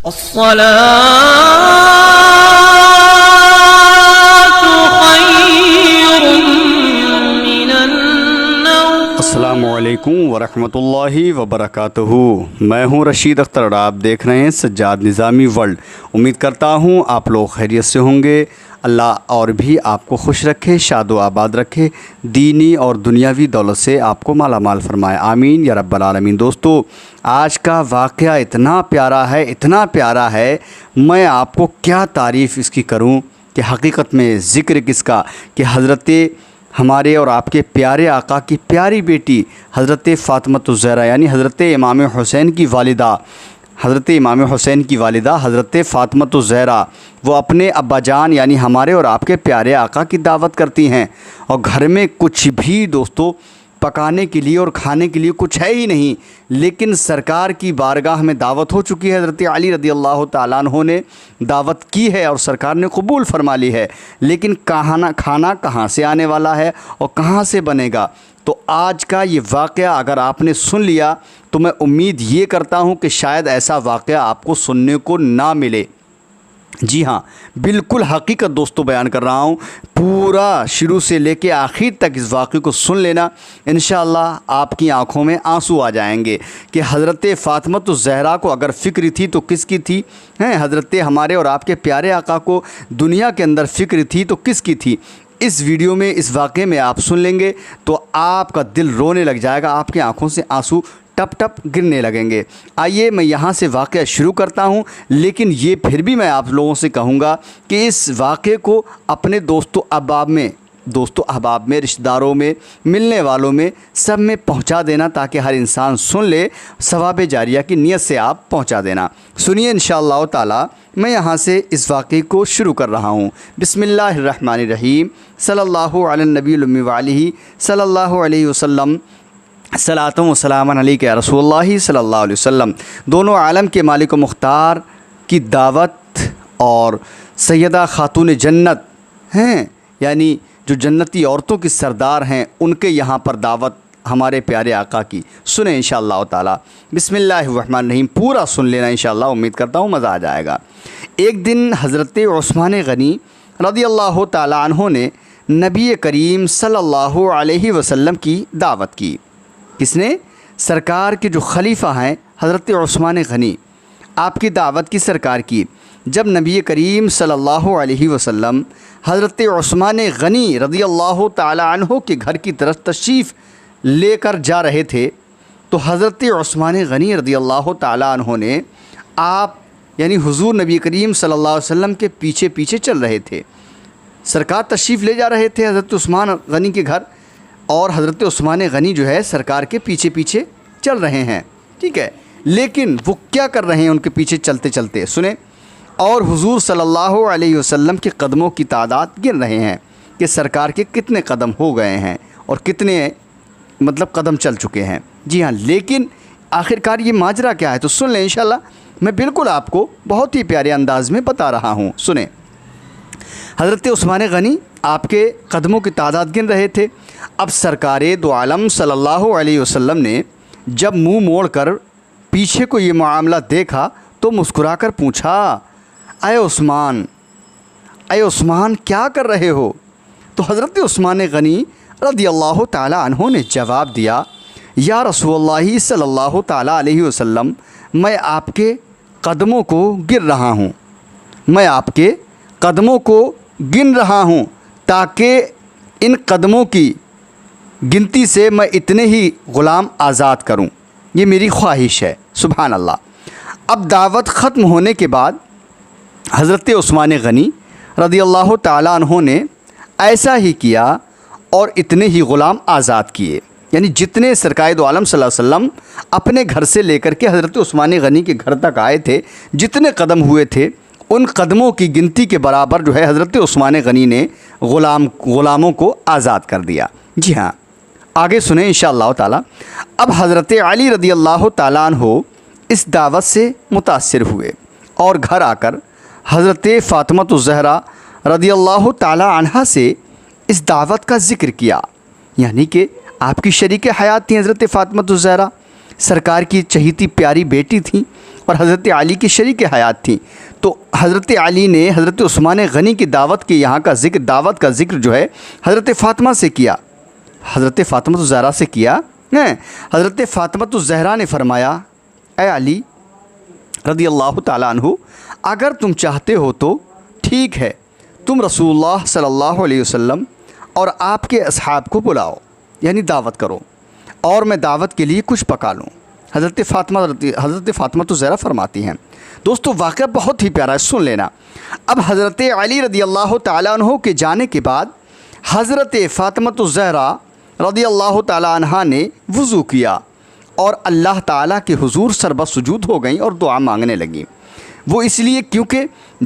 السلام علیکم ورحمۃ اللہ وبرکاتہ۔ میں ہوں رشید اختر اور آپ دیکھ رہے ہیں سجاد نظامی ورلڈ۔ امید کرتا ہوں آپ لوگ خیریت سے ہوں گے۔ اللہ اور بھی آپ کو خوش رکھے، شاد و آباد رکھے، دینی اور دنیاوی دولت سے آپ کو مالا مال فرمائے، آمین یا رب العالمین۔ دوستو، آج کا واقعہ اتنا پیارا ہے، میں آپ کو کیا تعریف اس کی کروں کہ حقیقت میں ذکر کس کا کہ حضرت ہمارے اور آپ کے پیارے آقا کی پیاری بیٹی حضرت فاطمۃ الزہرا یعنی حضرت امام حسین کی والدہ حضرت فاطمۃ الزہرا، وہ اپنے ابا جان یعنی ہمارے اور آپ کے پیارے آقا کی دعوت کرتی ہیں، اور گھر میں کچھ بھی دوستو پکانے کے لیے اور کھانے کے لیے کچھ ہے ہی نہیں، لیکن سرکار کی بارگاہ میں دعوت ہو چکی ہے۔ حضرت علی رضی اللہ تعالیٰ عنہ نے دعوت کی ہے اور سرکار نے قبول فرما لی ہے، لیکن کھانا کہاں سے آنے والا ہے اور کہاں سے بنے گا؟ تو آج کا یہ واقعہ اگر آپ نے سن لیا تو میں امید یہ کرتا ہوں کہ شاید ایسا واقعہ آپ کو سننے کو نہ ملے۔ جی ہاں، بالکل حقیقت دوستو بیان کر رہا ہوں، پورا شروع سے لے کے آخر تک اس واقعے کو سن لینا، انشاءاللہ آپ کی آنکھوں میں آنسو آ جائیں گے کہ حضرت فاطمۃ الزہرا کو اگر فکر تھی تو کس کی تھی؟ حضرت ہمارے اور آپ کے پیارے آقا کو دنیا کے اندر فکر تھی تو کس کی تھی؟ اس ویڈیو میں، اس واقعے میں آپ سن لیں گے تو آپ کا دل رونے لگ جائے گا، آپ کی آنکھوں سے آنسو ٹپ ٹپ گرنے لگیں گے۔ آئیے میں یہاں سے واقعہ شروع کرتا ہوں، لیکن یہ پھر بھی میں آپ لوگوں سے کہوں گا کہ اس واقعے کو اپنے دوستو احباب میں، رشتہ داروں میں، ملنے والوں میں، سب میں پہنچا دینا تاکہ ہر انسان سن لے، ثواب جاریہ کی نیت سے آپ پہنچا دینا۔ سنیے انشاءاللہ تعالی، میں یہاں سے اس واقعے کو شروع کر رہا ہوں۔ بسم اللہ الرحمن الرحیم، صلی اللہ علی النبی الامی وآلہ صلی اللہ علیہ وسلم، صلاۃ و سلام علیک یا رسول اللہ صلی اللہ علیہ وسلم۔ دونوں عالم کے مالک و مختار کی دعوت اور سیدہ خاتون جنت ہیں، یعنی جو جنتی عورتوں کی سردار ہیں، ان کے یہاں پر دعوت ہمارے پیارے آقا کی سنیں انشاءاللہ تعالی۔ بسم اللہ الرحمن الرحیم، پورا سن لینا انشاءاللہ، امید کرتا ہوں مزہ آ جائے گا۔ ایک دن حضرت عثمان غنی رضی اللہ تعالی عنہ نے نبی کریم صلی اللہ علیہ وسلم کی دعوت کی۔ کس نے؟ سرکار کے جو خلیفہ ہیں حضرت عثمان غنی، آپ کی دعوت کی سرکار کی۔ جب نبی کریم صلی اللہ علیہ وسلم حضرت عثمان غنی رضی اللہ تعالی عنہ کے گھر کی طرف تشریف لے کر جا رہے تھے تو حضرت عثمان غنی رضی اللہ تعالی عنہ نے آپ یعنی حضور نبی کریم صلی اللہ علیہ وسلم کے پیچھے پیچھے چل رہے تھے۔ سرکار تشریف لے جا رہے تھے حضرت عثمان غنی کے گھر، اور حضرت عثمان غنی جو ہے سرکار کے پیچھے پیچھے چل رہے ہیں، ٹھیک ہے، لیکن وہ کیا کر رہے ہیں ان کے پیچھے چلتے چلتے؟ سنیں۔ اور حضور صلی اللہ علیہ وسلم کے قدموں کی تعداد گن رہے ہیں کہ سرکار کے کتنے قدم ہو گئے ہیں اور کتنے قدم چل چکے ہیں۔ جی ہاں، لیکن آخرکار یہ ماجرا کیا ہے تو سن لیں انشاءاللہ، میں بالکل آپ کو بہت ہی پیارے انداز میں بتا رہا ہوں، سنیں۔ حضرت عثمان غنی آپ کے قدموں کی تعداد گن رہے تھے۔ اب سرکار دو عالم صلی اللہ علیہ وسلم نے جب منہ موڑ کر پیچھے کو یہ معاملہ دیکھا تو مسکرا کر پوچھا، اے عثمان کیا کر رہے ہو؟ تو حضرت عثمان غنی رضی اللہ تعالی عنہ نے جواب دیا، یا رسول اللہ صلی اللہ تعالی علیہ وسلم، میں آپ کے قدموں کو گن رہا ہوں تاکہ ان قدموں کی گنتی سے میں اتنے ہی غلام آزاد کروں، یہ میری خواہش ہے۔ سبحان اللہ۔ اب دعوت ختم ہونے کے بعد حضرت عثمان غنی رضی اللہ تعالی عنہ نے ایسا ہی کیا اور اتنے ہی غلام آزاد کیے، یعنی جتنے سرکار دو عالم صلی اللہ علیہ وسلم اپنے گھر سے لے کر کے حضرت عثمان غنی کے گھر تک آئے تھے، جتنے قدم ہوئے تھے ان قدموں کی گنتی کے برابر جو ہے حضرت عثمان غنی نے غلاموں کو آزاد کر دیا۔ جی ہاں، آگے سنیں انشاءاللہ تعالی۔ اب حضرت علی رضی اللہ تعالیٰ عنہ اس دعوت سے متاثر ہوئے اور گھر آ کر حضرت فاطمۃ الزہرا رضی اللہ تعالیٰ عنہ سے اس دعوت کا ذکر کیا، یعنی کہ آپ کی شریک حیات تھیں حضرت فاطمۃ الزہرا، سرکار کی چہیتی پیاری بیٹی تھیں، اور حضرت علی کی شریک حیات تھیں، تو حضرت علی نے حضرت عثمان غنی کی دعوت کے یہاں کا ذکر، دعوت کا ذکر جو ہے حضرت فاطمہ سے کیا، حضرت فاطمہ الزہرا سے کیا۔ حضرت فاطمہ الزہرا نے فرمایا اے علی رضی اللہ تعالیٰ عنہ، اگر تم چاہتے ہو تو ٹھیک ہے، تم رسول اللہ صلی اللہ علیہ وسلم اور آپ کے اصحاب کو بلاؤ، یعنی دعوت کرو، اور میں دعوت کے لیے کچھ پکا لوں۔ حضرت فاطمہ الزہرا فرماتی ہیں دوستو، واقعہ بہت ہی پیارا ہے، سن لینا۔ اب حضرت علی رضی اللہ تعالیٰ عنہ کے جانے کے بعد حضرت فاطمہ الزہرا رضی اللہ تعالیٰ عنہ نے وضو کیا اور اللہ تعالیٰ کے حضور سربہ سجود ہو گئیں اور دعا مانگنے لگیں۔ وہ اس لیے کیونکہ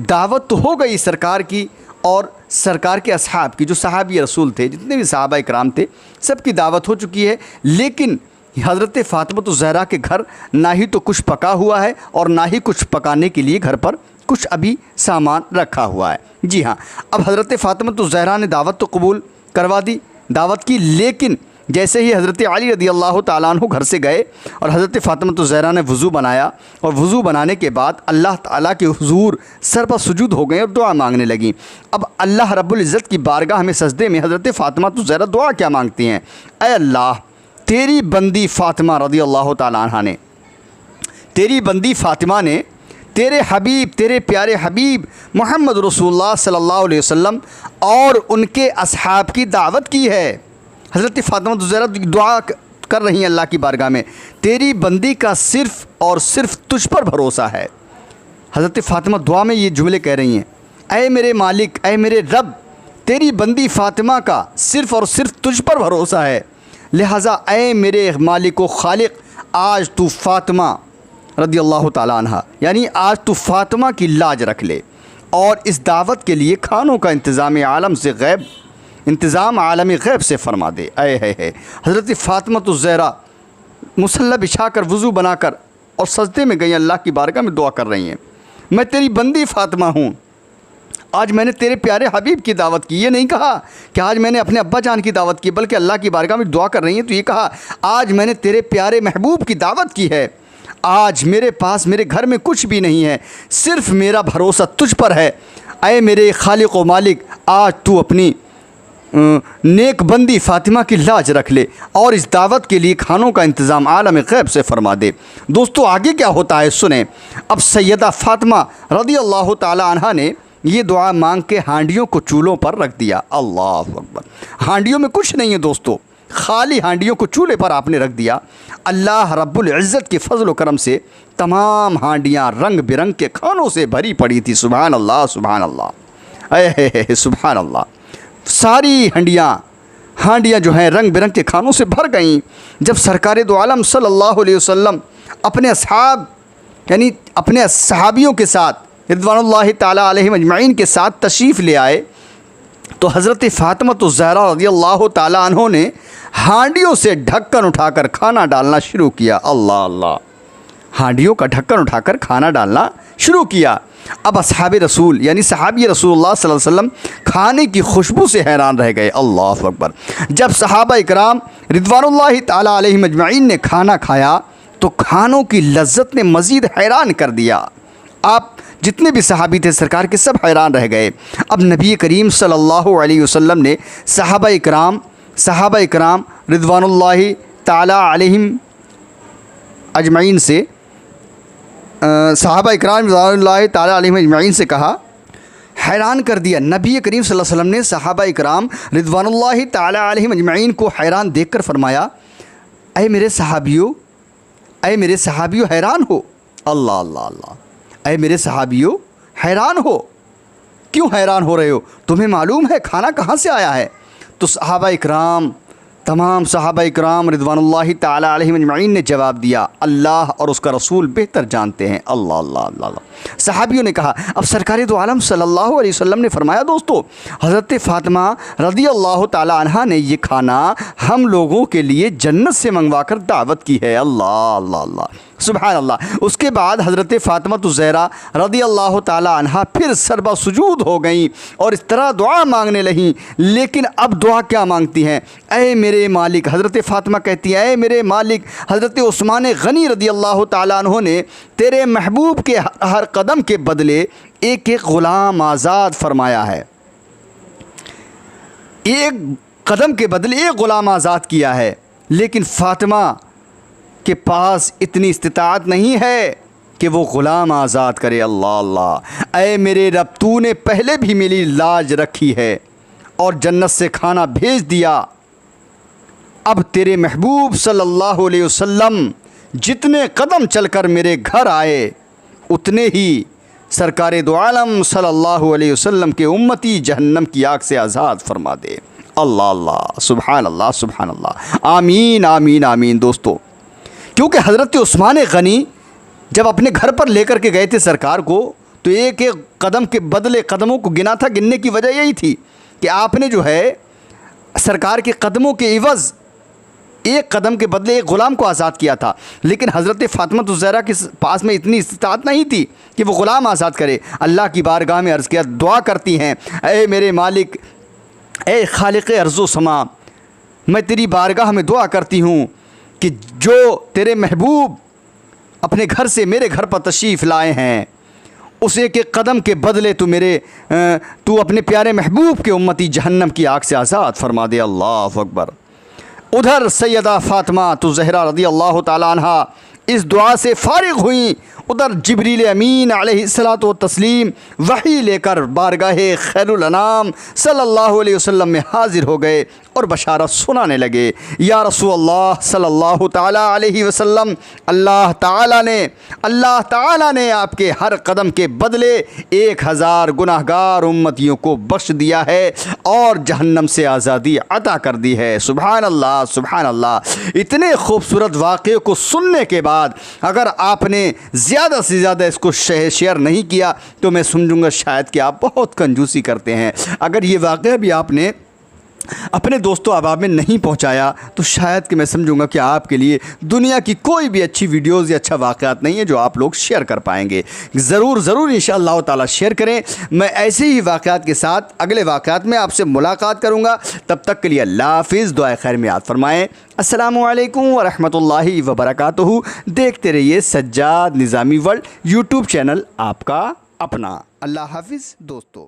دعوت تو ہو گئی سرکار کی اور سرکار کے اصحاب کی، جو صحابی رسول تھے، جتنے بھی صحابہ اکرام تھے، سب کی دعوت ہو چکی ہے، لیکن حضرت فاطمہ الزہرا کے گھر نہ ہی تو کچھ پکا ہوا ہے اور نہ ہی کچھ پکانے کے لیے گھر پر کچھ ابھی سامان رکھا ہوا ہے۔ جی ہاں، اب حضرت فاطمہ الزہرا نے دعوت تو قبول کروا دی، دعوت کی، لیکن جیسے ہی حضرت علی رضی اللہ تعالیٰ عنہ گھر سے گئے اور حضرت فاطمہ الزہرا نے وضو بنایا، اور وضو بنانے کے بعد اللہ تعالیٰ کے حضور سر پر سجود ہو گئے اور دعا مانگنے لگیں۔ اب اللہ رب العزت کی بارگاہ میں سجدے میں حضرت فاطمہ الزہرا دعا کیا مانگتی ہیں؟ اے اللہ، تیری بندی فاطمہ رضی اللہ تعالیٰ عنہ نے، تیری بندی فاطمہ نے تیرے حبیب، تیرے پیارے حبیب محمد رسول اللہ صلی اللہ علیہ وسلم اور ان کے اصحاب کی دعوت کی ہے۔ حضرت فاطمہ الزہرا دعا کر رہی ہیں اللہ کی بارگاہ میں، تیری بندی کا صرف اور صرف تجھ پر بھروسہ ہے۔ حضرت فاطمہ دعا میں یہ جملے کہہ رہی ہیں، اے میرے مالک، اے میرے رب، تیری بندی فاطمہ کا صرف اور صرف تجھ پر بھروسہ ہے، لہٰذا اے میرے مالک و خالق، آج تو فاطمہ رضی اللہ تعالیٰ عنہ، یعنی آج تو فاطمہ کی لاج رکھ لے، اور اس دعوت کے لیے کھانوں کا انتظام عالم غیب سے فرما دے۔ اے حضرت فاطمہ الزہرا مصلی بچھا کر، وضو بنا کر اور سجدے میں گئی، اللہ کی بارگاہ میں دعا کر رہی ہیں، میں تیری بندی فاطمہ ہوں، آج میں نے تیرے پیارے حبیب کی دعوت کی۔ یہ نہیں کہا کہ آج میں نے اپنے ابا جان کی دعوت کی، بلکہ اللہ کی بارگاہ میں دعا کر رہی ہیں تو یہ کہا آج میں نے تیرے پیارے محبوب کی دعوت کی ہے، آج میرے پاس، میرے گھر میں کچھ بھی نہیں ہے، صرف میرا بھروسہ تجھ پر ہے۔ اے میرے خالق و مالک، آج تو اپنی نیک بندی فاطمہ کی لاج رکھ لے اور اس دعوت کے لیے کھانوں کا انتظام عالم غیب سے فرما دے۔ دوستو آگے کیا ہوتا ہے سنیں۔ اب سیدہ فاطمہ رضی اللہ تعالی عنہ نے یہ دعا مانگ کے ہانڈیوں کو چولہوں پر رکھ دیا۔ اللہ اکبر، ہانڈیوں میں کچھ نہیں ہے دوستو، خالی ہانڈیوں کو چولہے پر آپ نے رکھ دیا۔ اللہ رب العزت کے فضل و کرم سے تمام ہانڈیاں رنگ برنگ کے کھانوں سے بھری پڑی تھی۔ سبحان اللہ، سبحان اللہ، اے سبحان اللہ، ساری ہانڈیاں جو ہیں رنگ برنگ کے کھانوں سے بھر گئیں۔ جب سرکار دو عالم صلی اللہ علیہ وسلم اپنے اصحاب، یعنی اپنے صحابیوں کے ساتھ رضوان اللہ تعالیٰ علیہم اجمعین کے ساتھ تشریف لے آئے تو حضرت فاطمہ الزہرا رضی اللہ تعالیٰ عنہ نے ہانڈیوں سے ڈھکن اٹھا کر کھانا ڈالنا شروع کیا۔ اللہ اللہ، ہانڈیوں کا ڈھکن اٹھا کر کھانا ڈالنا شروع کیا۔ اب اصحاب رسول یعنی صحابی رسول اللہ صلی اللہ علیہ وسلم کھانے کی خوشبو سے حیران رہ گئے۔ اللہ اکبر، جب صحابہ اکرام رضوان اللہ تعالیٰ علیہم اجمعین نے کھانا کھایا تو کھانوں کی لذت نے مزید حیران کر دیا۔ آپ جتنے بھی صحابی تھے سرکار کے سب حیران رہ گئے۔ اب نبی کریم صلی اللہ علیہ وسلم نے صحابہ اکرام رضوان اللہ تعالیٰ علیہم اجمعین سے صحابہ اکرام رضوان اللہ تعالیٰ علیہم اجمعین سے کہا، حیران کر دیا۔ نبی کریم صلی اللہ علیہ وسلم نے صحابہ اکرام رضوان اللہ تعالیٰ علیہم اجمعین کو حیران دیکھ کر فرمایا، اے میرے صحابیوں حیران ہو۔ اللہ اللہ اللہ، اے میرے صحابیوں حیران ہو، کیوں حیران ہو رہے ہو؟ تمہیں معلوم ہے کھانا کہاں سے آیا ہے؟ تو تمام صحابہ اکرام رضوان اللہ تعالیٰ علیہم اجمعین نے جواب دیا، اللہ اور اس کا رسول بہتر جانتے ہیں۔ اللہ اللہ اللہ اللہ، صحابیوں نے کہا۔ اب سرکار دو عالم صلی اللہ علیہ وسلم نے فرمایا، دوستو حضرت فاطمہ رضی اللہ تعالیٰ عنہ نے یہ کھانا ہم لوگوں کے لیے جنت سے منگوا کر دعوت کی ہے۔ اللہ اللہ اللہ، سبحان اللہ۔ اس کے بعد حضرت فاطمہ الزہرا رضی اللہ تعالی عنہا پھر سربا سجود ہو گئیں اور اس طرح دعا مانگنے لگیں، لیکن اب دعا کیا مانگتی ہیں؟ اے میرے مالک، حضرت فاطمہ کہتی ہیں اے میرے مالک، حضرت عثمان غنی رضی اللہ تعالیٰ عنہ نے تیرے محبوب کے ہر قدم کے بدلے ایک ایک غلام آزاد فرمایا ہے، ایک قدم کے بدلے ایک غلام آزاد کیا ہے، لیکن فاطمہ کے پاس اتنی استطاعت نہیں ہے کہ وہ غلام آزاد کرے۔ اللہ اللہ، اے میرے رب، تو نے پہلے بھی میری لاج رکھی ہے اور جنت سے کھانا بھیج دیا، اب تیرے محبوب صلی اللہ علیہ وسلم جتنے قدم چل کر میرے گھر آئے اتنے ہی سرکار دو عالم صلی اللہ علیہ وسلم کے امتی جہنم کی آگ سے آزاد فرما دے۔ اللہ اللہ، سبحان اللہ سبحان اللہ، آمین آمین آمین۔ دوستو، کیونکہ حضرت عثمان غنی جب اپنے گھر پر لے کر کے گئے تھے سرکار کو، تو ایک ایک قدم کے بدلے قدموں کو گنا تھا۔ گننے کی وجہ یہی تھی کہ آپ نے جو ہے سرکار کے قدموں کے عوض ایک قدم کے بدلے ایک غلام کو آزاد کیا تھا، لیکن حضرت فاطمہ الزہرا کے پاس میں اتنی استطاعت نہیں تھی کہ وہ غلام آزاد کرے۔ اللہ کی بارگاہ میں عرض کیا، دعا کرتی ہیں اے میرے مالک، اے خالق ارض و سما، میں تیری بارگاہ میں دعا کرتی ہوں کہ جو تیرے محبوب اپنے گھر سے میرے گھر پر تشریف لائے ہیں، اس ایک ایک قدم کے بدلے تو اپنے پیارے محبوب کے امتی جہنم کی آگ سے آزاد فرما دے۔ اللہ اکبر۔ ادھر سیدہ فاطمہ الزہرا رضی اللہ تعالیٰ عنہا اس دعا سے فارغ ہوئیں، ادھر جبریل امین علیہ الصلاۃ والتسلیم وحی لے کر بارگاہ خیر الانام صلی اللہ علیہ وسلم میں حاضر ہو گئے اور بشارت سنانے لگے۔ یا رسول اللہ صلی اللہ تعالیٰ علیہ وسلم، اللہ تعالیٰ نے آپ کے ہر قدم کے بدلے 1000 گناہگار امتیوں کو بخش دیا ہے اور جہنم سے آزادی عطا کر دی ہے۔ سبحان اللہ سبحان اللہ۔ اتنے خوبصورت واقعے کو سننے کے بعد اگر آپ نے زیادہ سے زیادہ اس کو شیئر نہیں کیا تو میں سمجھوں گا شاید کہ آپ بہت کنجوسی کرتے ہیں۔ اگر یہ واقعہ بھی آپ نے اپنے دوستوں احباب میں نہیں پہنچایا تو شاید کہ میں سمجھوں گا کہ آپ کے لیے دنیا کی کوئی بھی اچھی ویڈیوز یا اچھا واقعات نہیں ہے جو آپ لوگ شیئر کر پائیں گے۔ ضرور انشاءاللہ تعالی شیئر کریں۔ میں ایسے ہی واقعات کے ساتھ اگلے واقعات میں آپ سے ملاقات کروں گا۔ تب تک کے لیے اللہ حافظ، دعائے خیر میں یاد فرمائیں۔ السلام علیکم ورحمۃ اللہ وبرکاتہ۔ دیکھتے رہیے سجاد نظامی ورلڈ یوٹیوب چینل، آپ کا اپنا۔ اللہ حافظ دوستو۔